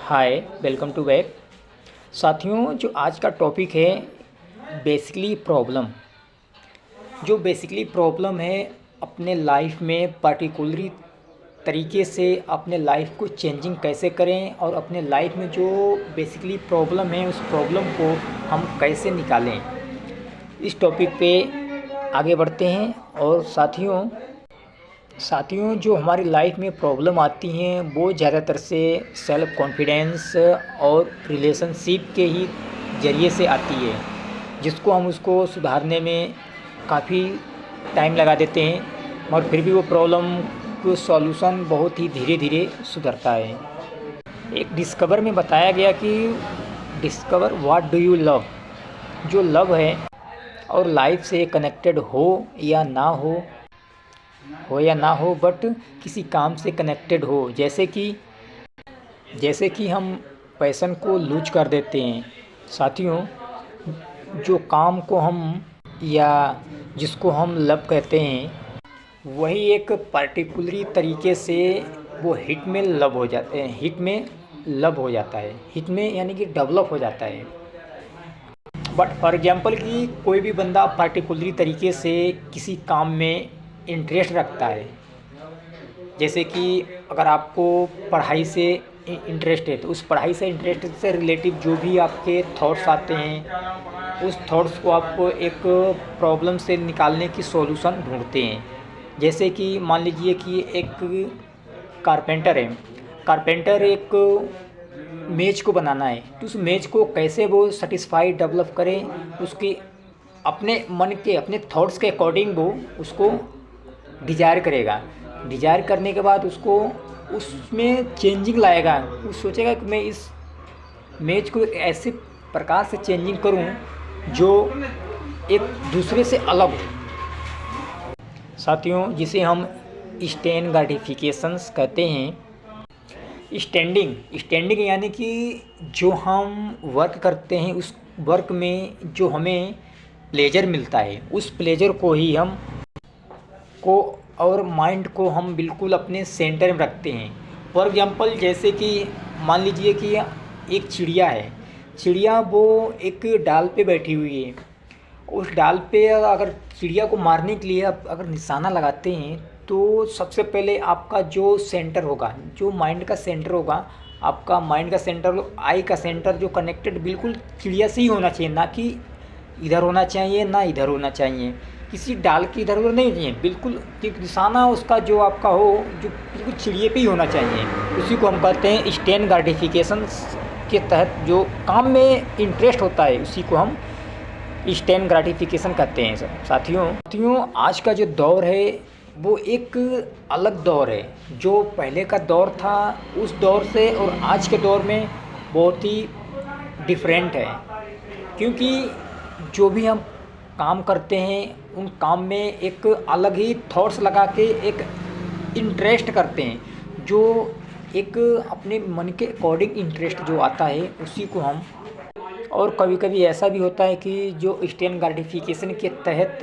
Hi, welcome to back. साथियों, जो आज का टॉपिक है बेसिकली प्रॉब्लम। जो बेसिकली प्रॉब्लम है अपने लाइफ में पर्टिकुलरी तरीके से अपने लाइफ को चेंजिंग कैसे करें और अपने लाइफ में जो बेसिकली प्रॉब्लम है उस प्रॉब्लम को हम कैसे निकालें, इस टॉपिक पे आगे बढ़ते हैं। और साथियों जो हमारी लाइफ में प्रॉब्लम आती हैं वो ज़्यादातर से सेल्फ़ कॉन्फिडेंस और रिलेशनशिप के ही ज़रिए से आती है, जिसको हम उसको सुधारने में काफ़ी टाइम लगा देते हैं, मगर फिर भी वो प्रॉब्लम को सॉल्यूशन बहुत ही धीरे धीरे सुधरता है। एक डिस्कवर में बताया गया कि discover what do you love. जो लव है और लाइफ से कनेक्टेड हो या ना हो बट किसी काम से कनेक्टेड हो, जैसे कि हम पैशन को लूज कर देते हैं। साथियों, जो काम को हम या जिसको हम लव कहते हैं वही एक पर्टिकुलरी तरीके से वो हिट में लव हो जाते हैं, हिट में यानी कि डेवलप हो जाता है। बट फॉर एग्जांपल कि कोई भी बंदा पर्टिकुलरी तरीके से किसी काम में इंटरेस्ट रखता है, जैसे कि अगर आपको पढ़ाई से इंटरेस्ट है तो उस पढ़ाई से इंटरेस्ट से रिलेटिव जो भी आपके थॉट्स आते हैं उस थॉट्स को आपको एक प्रॉब्लम से निकालने की सॉल्यूशन ढूंढते हैं। जैसे कि मान लीजिए कि एक कारपेंटर एक मेज़ को बनाना है, तो उस मेज़ को कैसे वो सेटिस्फाई डेवलप करे, उसकी अपने मन के अपने थॉट्स के अकॉर्डिंग वो उसको डिज़ायर करेगा। डिज़ायर करने के बाद उसको उसमें चेंजिंग लाएगा। वो सोचेगा कि मैं इस मेज़ को ऐसे प्रकार से चेंजिंग करूं जो एक दूसरे से अलग हो। साथियों, जिसे हम स्टैंड ग्रेटिफिकेशंस कहते हैं। स्टैंडिंग यानी कि जो हम वर्क करते हैं उस वर्क में जो हमें प्लेजर मिलता है उस प्लेजर को ही हम को और माइंड को हम बिल्कुल अपने सेंटर में रखते हैं। फॉर एग्जांपल, जैसे कि मान लीजिए कि एक चिड़िया वो एक डाल पे बैठी हुई है। उस डाल पे अगर चिड़िया को मारने के लिए आप अगर निशाना लगाते हैं तो सबसे पहले आपका जो सेंटर होगा, जो माइंड का सेंटर होगा, आपका माइंड का सेंटर, आई का सेंटर जो कनेक्टेड बिल्कुल चिड़िया से ही होना चाहिए, ना कि इधर होना चाहिए ना इधर होना चाहिए, किसी डाल के इधर उधर नहीं चाहिए। बिल्कुल एक निशाना उसका जो आपका हो जो बिल्कुल चिड़िए पे ही होना चाहिए। उसी को हम कहते हैं स्टैंड ग्रेटिफिकेशन के तहत जो काम में इंटरेस्ट होता है उसी को हम स्टैंड ग्रेटिफिकेशन कहते हैं। साथियों, आज का जो दौर है वो एक अलग दौर है। जो पहले का दौर था उस दौर से और आज के दौर में बहुत ही डिफरेंट है, क्योंकि जो भी हम काम करते हैं उन काम में एक अलग ही थॉट्स लगा के एक इंटरेस्ट करते हैं, जो एक अपने मन के अकॉर्डिंग इंटरेस्ट जो आता है उसी को हम। और कभी कभी ऐसा भी होता है कि जो स्टैंड ग्रेटिफिकेशन के तहत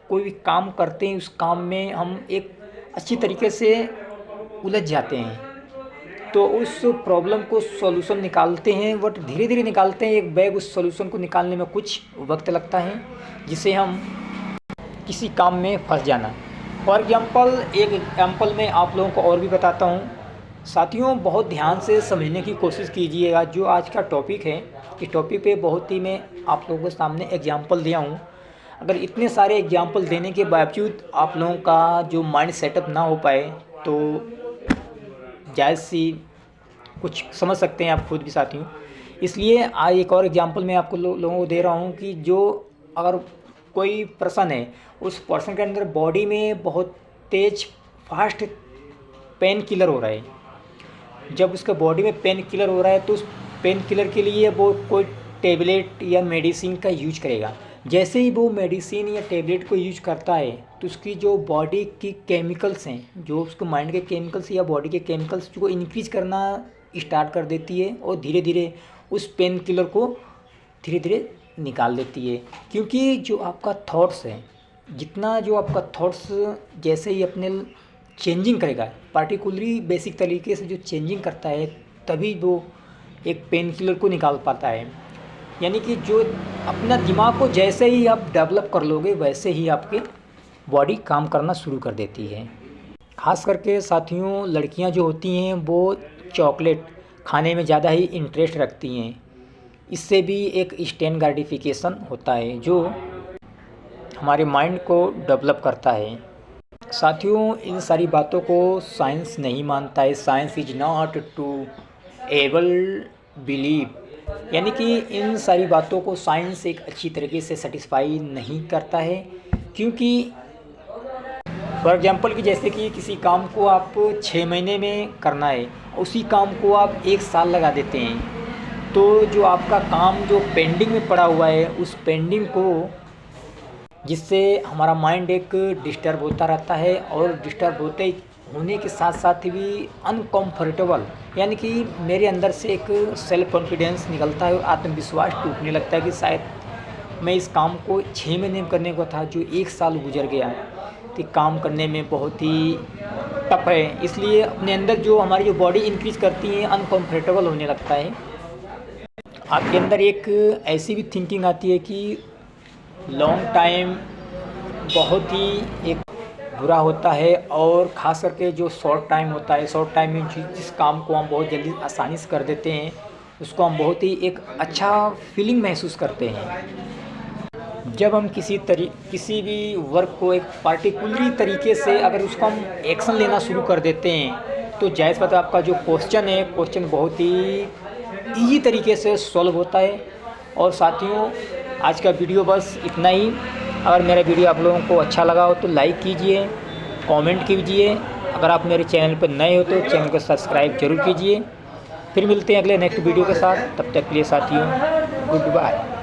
कोई भी काम करते हैं उस काम में हम एक अच्छी तरीके से उलझ जाते हैं, तो उस प्रॉब्लम को सॉल्यूशन निकालते हैं, बट धीरे धीरे निकालते हैं। एक बैग उस सॉल्यूशन को निकालने में कुछ वक्त लगता है, जिसे हम किसी काम में फंस जाना। फॉर एग्जांपल, एक एग्जांपल मैं आप लोगों को और भी बताता हूँ। साथियों, बहुत ध्यान से समझने की कोशिश कीजिएगा। जो आज का टॉपिक है, इस टॉपिक पे बहुत ही मैं आप लोगों के सामने एग्जांपल दिया हूँ। अगर इतने सारे एग्जांपल देने के बावजूद आप लोगों का जो माइंड सेटअप ना हो पाए तो जायज़ सी कुछ समझ सकते हैं आप खुद भी। साथियों, इसलिए आज एक और एग्जांपल मैं आपको लोगों को दे रहा हूँ कि जो अगर कोई पर्सन है, उस पर्सन के अंदर बॉडी में बहुत तेज फास्ट पेन किलर हो रहा है। जब उसका बॉडी में पेन किलर हो रहा है तो उस पेन किलर के लिए वो कोई टेबलेट या मेडिसिन का यूज करेगा। जैसे ही वो मेडिसिन या टेबलेट को यूज करता है तो उसकी जो बॉडी की केमिकल्स हैं, जो उसको माइंड के केमिकल्स या बॉडी के केमिकल्स को इंक्रीज करना स्टार्ट कर देती है और धीरे धीरे उस पेन किलर को धीरे धीरे निकाल देती है। क्योंकि जो आपका थॉट्स है, जितना जो आपका थॉट्स जैसे ही अपने चेंजिंग करेगा, पार्टिकुलरली बेसिक तरीके से जो चेंजिंग करता है तभी वो एक पेन किलर को निकाल पाता है। यानी कि जो अपना दिमाग को जैसे ही आप डेवलप कर लोगे वैसे ही आपकी बॉडी काम करना शुरू कर देती है। ख़ास करके साथियों, लड़कियां जो होती हैं वो चॉकलेट खाने में ज़्यादा ही इंटरेस्ट रखती हैं। इससे भी एक इंस्टेंट ग्रेटिफिकेशन होता है जो हमारे माइंड को डेवलप करता है। साथियों, इन सारी बातों को साइंस नहीं मानता है। Science is not to able believe, यानी कि इन सारी बातों को साइंस एक अच्छी तरीके से सेटिस्फाई नहीं करता है। क्योंकि फॉर एग्जांपल कि जैसे कि किसी काम को आप 6 महीने में करना है, उसी काम को आप 1 साल लगा देते हैं, तो जो आपका काम जो पेंडिंग में पड़ा हुआ है उस पेंडिंग को, जिससे हमारा माइंड एक डिस्टर्ब होता रहता है और डिस्टर्ब होने के साथ साथ भी अनकम्फर्टेबल, यानी कि मेरे अंदर से एक सेल्फ कॉन्फिडेंस निकलता है और आत्मविश्वास टूटने लगता है कि शायद मैं इस काम को 6 महीने में करने को था जो 1 साल गुजर गया, तो काम करने में बहुत ही टफ है। इसलिए अपने अंदर जो हमारी जो बॉडी इंक्रीज करती है अनकम्फर्टेबल होने लगता है। आपके अंदर एक ऐसी भी थिंकिंग आती है कि लॉन्ग टाइम बहुत ही एक बुरा होता है, और ख़ास करके जो शॉर्ट टाइम होता है, शॉर्ट टाइम में जिस काम को हम बहुत जल्दी आसानी से कर देते हैं उसको हम बहुत ही एक अच्छा फीलिंग महसूस करते हैं। जब हम किसी भी वर्क को एक पार्टिकुलर तरीके से अगर उसको हम एक्शन लेना शुरू कर देते हैं तो जायज़ बात है आपका जो क्वेश्चन बहुत ही ईजी तरीके से सॉल्व होता है। और साथियों, आज का वीडियो बस इतना ही। अगर मेरा वीडियो आप लोगों को अच्छा लगा हो तो लाइक कीजिए, कमेंट कीजिए। अगर आप मेरे चैनल पर नए हो तो चैनल को सब्सक्राइब जरूर कीजिए। फिर मिलते हैं अगले नेक्स्ट वीडियो के साथ। तब तक के लिए साथियों, गुड बाय।